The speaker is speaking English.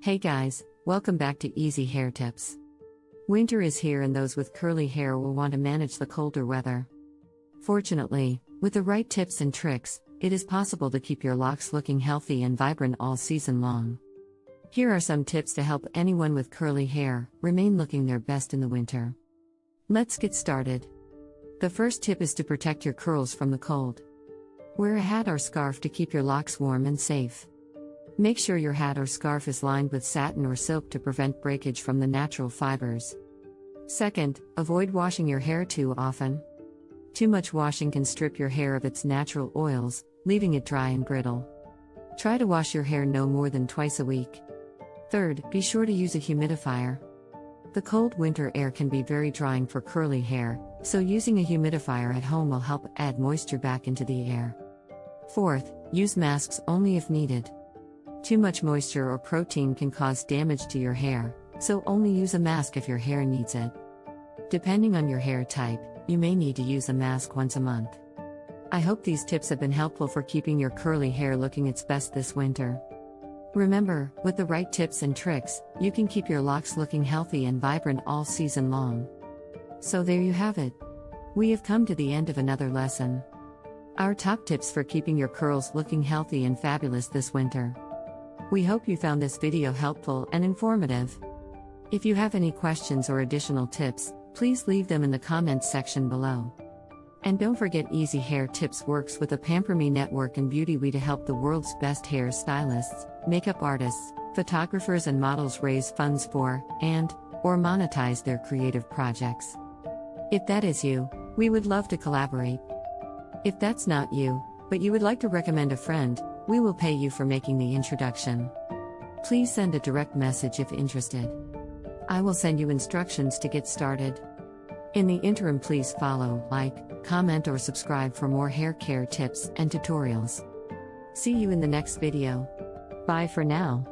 Hey guys, welcome back to Easy Hair Tips. Winter is here and those with curly hair will want to manage the colder weather. Fortunately, with the right tips and tricks, it is possible to keep your locks looking healthy and vibrant all season long. Here are some tips to help anyone with curly hair remain looking their best in the winter. Let's get started. The first tip is to protect your curls from the cold. Wear a hat or scarf to keep your locks warm and safe. Make sure your hat or scarf is lined with satin or silk to prevent breakage from the natural fibers. Second, avoid washing your hair too often. Too much washing can strip your hair of its natural oils, leaving it dry and brittle. Try to wash your hair no more than twice a week. Third, be sure to use a humidifier. The cold winter air can be very drying for curly hair, so using a humidifier at home will help add moisture back into the air. Fourth, use masks only if needed. Too much moisture or protein can cause damage to your hair, so only use a mask if your hair needs it. Depending on your hair type, you may need to use a mask once a month. I hope these tips have been helpful for keeping your curly hair looking its best this winter. Remember, with the right tips and tricks, you can keep your locks looking healthy and vibrant all season long. So there you have it. We have come to the end of another lesson. Our top tips for keeping your curls looking healthy and fabulous this winter. We hope you found this video helpful and informative. If you have any questions or additional tips, please leave them in the comments section below. And don't forget, Easy Hair Tips works with the Pamper Me Network and Beauty We to help the world's best hair stylists, makeup artists, photographers and models raise funds for, or monetize their creative projects. If that is you, we would love to collaborate. If that's not you, but you would like to recommend a friend, we will pay you for making the introduction. Please send a direct message if interested. I will send you instructions to get started. In the interim, please follow, like, comment or subscribe for more hair care tips and tutorials. See you in the next video. Bye for now.